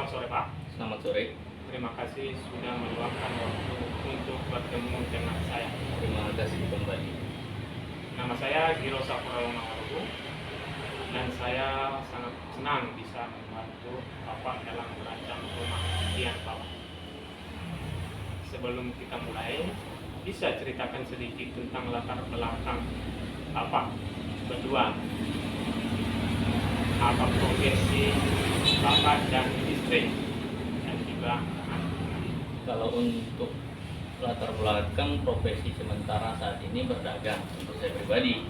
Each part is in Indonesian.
Selamat sore Pak. Selamat sore. Terima kasih sudah meluangkan waktu untuk bertemu dengan saya. Terima kasih kembali. Nama saya Giro Sapurawongawarugu dan saya sangat senang bisa membantu Bapak dalam merancang rumah impian Bapak. Sebelum kita mulai, bisa ceritakan sedikit tentang latar belakang Bapak berdua. Apa profesi Bapak dan istri dan juga anak? Kalau untuk latar belakang profesi sementara saat ini berdagang untuk saya pribadi,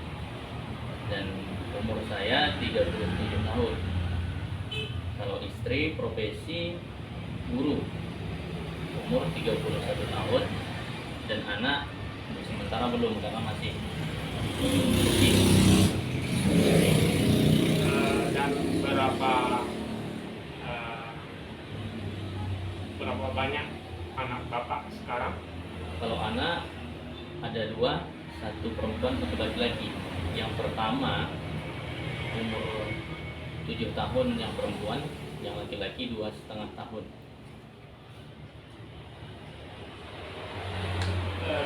dan umur saya 37 tahun. Kalau istri profesi guru, umur 31 tahun, dan anak untuk sementara belum karena masih kecil. Dan berapa banyak anak Bapak sekarang? Kalau anak ada dua, satu perempuan, satu laki-laki. Yang pertama umur 7 tahun yang perempuan, yang laki-laki 2,5 tahun.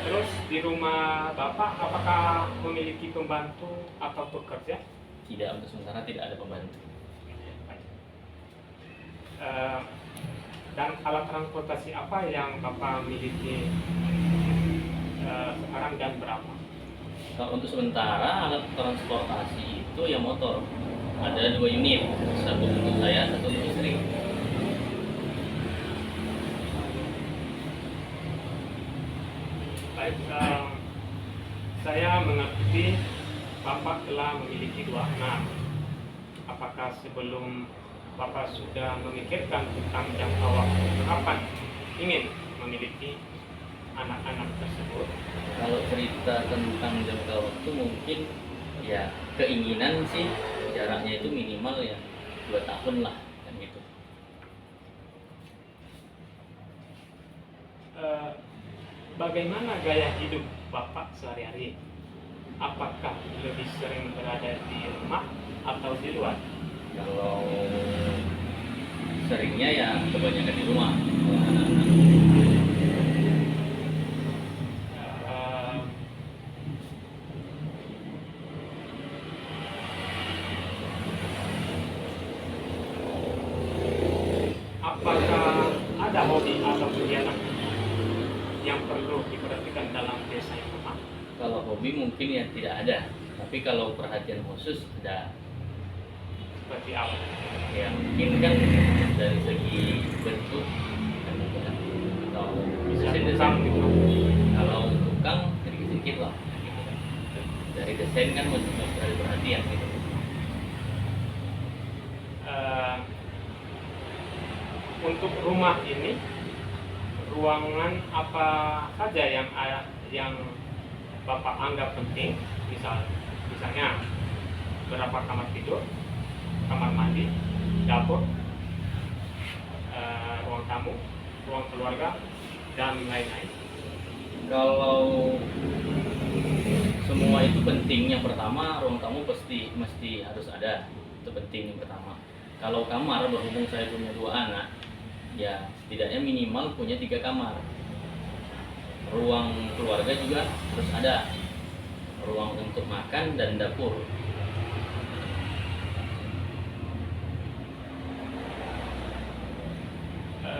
Terus di rumah Bapak apakah memiliki pembantu atau pekerja? Tidak, untuk sementara tidak ada pembantu. Dan alat transportasi apa yang Bapak miliki sekarang dan berapa? Kalau untuk sementara alat transportasi itu ya motor. Ada 2 unit, satu untuk saya, satu untuk istri. Baik, saya mengerti Bapak telah memiliki 2 anak. Apakah sebelum Bapak sudah memikirkan tentang jangka waktu kapan ingin memiliki anak-anak tersebut? Kalau cerita tentang jangka waktu mungkin ya keinginan sih jaraknya itu minimal ya 2 tahun lah kan gitu. Bagaimana gaya hidup Bapak sehari-hari? Apakah lebih sering berada di rumah atau di luar? Kalau seringnya ya kebanyakan di rumah. Apakah ada hobi atau kegiatan yang perlu diperhatikan dalam desa yang Bapak? Kalau hobi mungkin ya tidak ada, tapi kalau perhatian khusus ada. Seperti apa? Ya mungkin kan dari segi bentuk kan gitu kan. Atau Bisa desain-desain tukang gitu. Kalau tukang sedikit-sedikit lah gitu kan. Dari desain kan masih ada perhatian gitu. Untuk rumah ini, ruangan apa saja yang Bapak anggap penting? Misalnya berapa kamar tidur, kamar mandi, dapur, ruang tamu, ruang keluarga, dan lain-lain. Kalau semua itu penting, yang pertama ruang tamu mesti harus ada, itu penting yang pertama. Kalau kamar, berhubung saya punya 2 anak, ya setidaknya minimal punya 3 kamar. Ruang keluarga juga harus ada, ruang untuk makan dan dapur.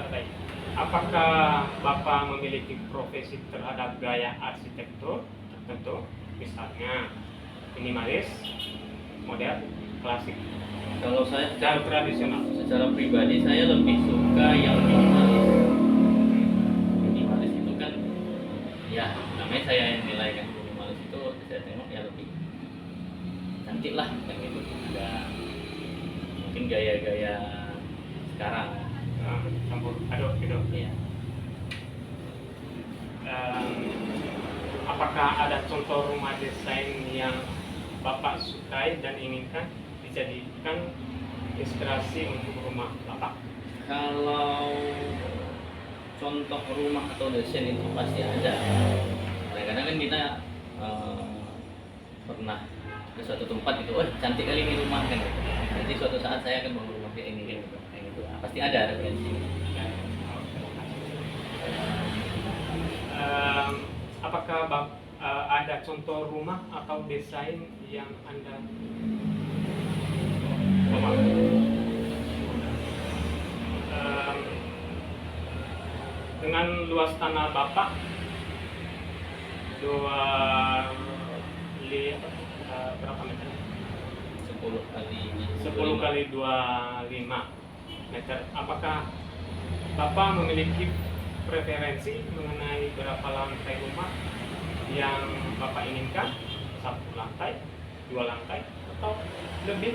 Baik. Apakah Bapak memiliki profesi terhadap gaya arsitektur tertentu, misalnya minimalis, modern, klasik, Kalau saya dan tradisional? secara pribadi saya lebih suka yang minimalis. Minimalis itu kan ya namanya saya yang nilai kan, minimalis itu saya tengok ya lebih cantik lah kan gitu. Ada mungkin gaya-gaya sekarang Campur aduk gitu. ya. Apakah ada contoh rumah desain yang Bapak sukai dan inginkan dijadikan inspirasi untuk rumah Bapak? Kalau contoh rumah atau desain itu pasti ada. Kadang-kadang kan kita pernah ke suatu tempat gitu, oh cantik kali ini rumah kan gitu. nanti suatu saat saya akan bangun rumah kayak ini kayak gitu. Nah, pasti ada referensi. Apakah ada contoh rumah atau desain yang Anda bawa? Dengan luas tanah Bapak berapa meter? 10 kali 25 meter. Apakah Bapak memiliki preferensi mengenai berapa lantai rumah yang Bapak inginkan? 1 lantai, 2 lantai, atau lebih?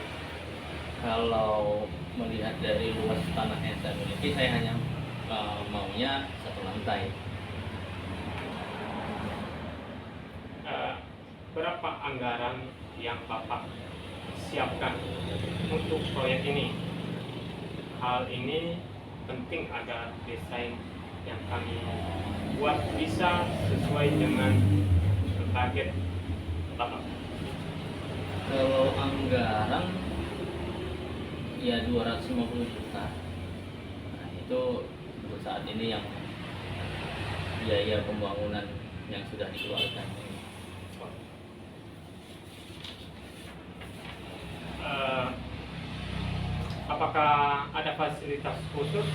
Kalau melihat dari luas tanah yang saya miliki, saya hanya maunya 1 lantai. Berapa anggaran yang Bapak siapkan untuk proyek ini? Hal ini penting agar desain yang kami buat bisa sesuai dengan target Bapak. Kalau anggaran ya 250 juta. Nah, itu untuk saat ini yang biaya pembangunan yang sudah dikeluarkan. Apakah ada fasilitas khusus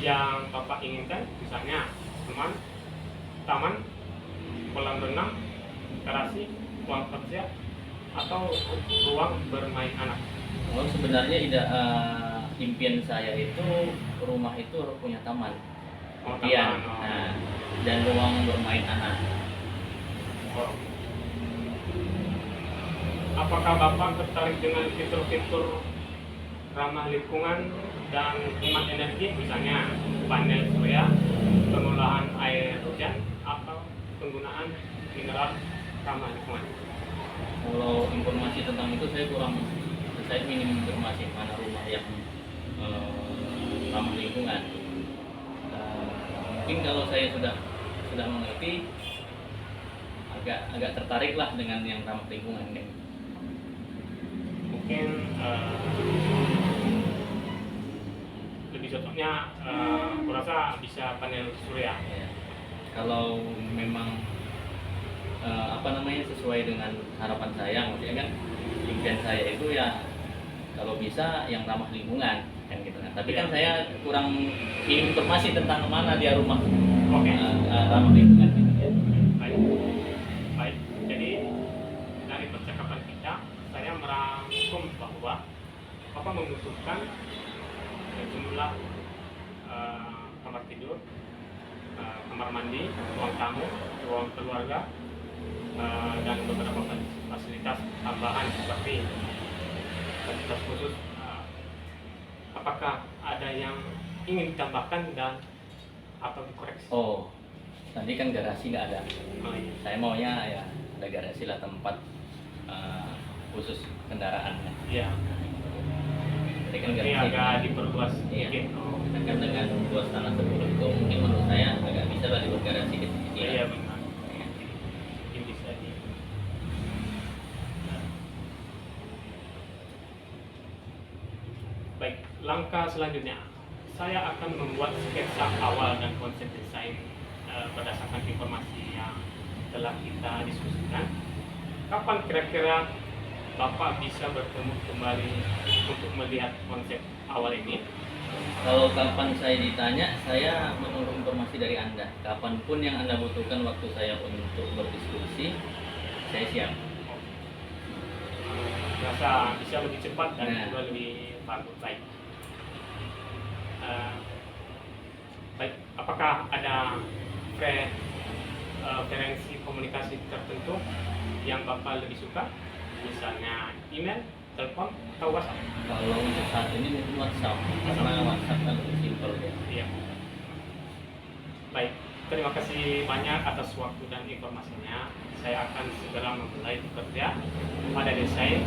yang Bapak inginkan, misalnya taman, kolam renang, garasi, ruang kerja, atau ruang bermain anak? Kalau sebenarnya impian saya itu rumah itu punya taman, Taman. nah, dan ruang bermain anak. Apakah Bapak tertarik dengan fitur-fitur ramah lingkungan dan hemat energi, misalnya panel surya, pengolahan air hujan, atau penggunaan mineral ramah lingkungan? Kalau informasi tentang itu saya minim informasi mana rumah yang ramah lingkungan. Mungkin kalau saya sudah mengerti, agak tertarik lah dengan yang ramah lingkungan. Mungkin lebih cocoknya kurasa bisa panel surya. Ya. Kalau memang sesuai dengan harapan saya, maksudnya kan impian saya itu ya kalau bisa yang ramah lingkungan kan gitu kan. Tapi kan saya kurang informasi tentang mana dia rumah ramah lingkungan gitu ya. Baik. Jadi dari percakapan kita, saya merangkum bahwa Bapak membutuhkan jumlah kamar tidur, kamar mandi, ruang tamu, ruang keluarga, dan beberapa fasilitas tambahan seperti fasilitas khusus. Apakah ada yang ingin ditambahkan dan atau dikoreksi? Oh, tadi kan garasi nggak ada. Iya. Saya maunya ya ada garasi lah, tempat khusus kendaraan. Iya. Jadi kan Ini garasi agak diperluas Iya. sedikit. kan dengan luas tanah 10 itu mungkin menurut saya agak bisa lah dibuat garasi kecil. Iya benar. Mungkin bisa di. Baik, langkah selanjutnya saya akan membuat sketsa awal dan konsep desain berdasarkan informasi yang telah kita diskusikan. Kapan kira-kira Bapak bisa bertemu kembali untuk melihat konsep awal ini? Kalau kapan saya ditanya, saya menunggu informasi dari Anda. Kapanpun yang Anda butuhkan waktu saya untuk berdiskusi, saya siap. Rasa bisa lebih cepat dan Nah. juga lebih bagus. Baik. Baik, apakah ada preferensi komunikasi tertentu yang Bapak lebih suka? Misalnya email, telepon, atau WhatsApp? Kalau untuk saat ini mungkin WhatsApp, karena WhatsApp kan lebih simpel ya. Iya. Baik, terima kasih banyak atas waktu dan informasinya. Saya akan segera memulai bekerja pada desain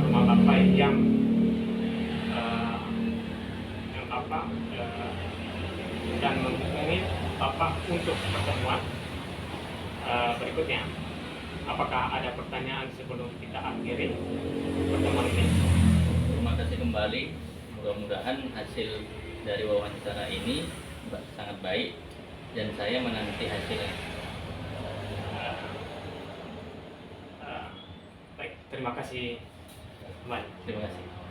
rumah Bapak yang Bapak dan menghubungi Bapak untuk pertemuan berikutnya. Apakah ada pertanyaan sebelum kita akhiri pertemuan ini? sekali. Mudah-mudahan hasil dari wawancara ini sangat baik dan saya menanti hasilnya. Baik, terima kasih. Baik. Terima kasih.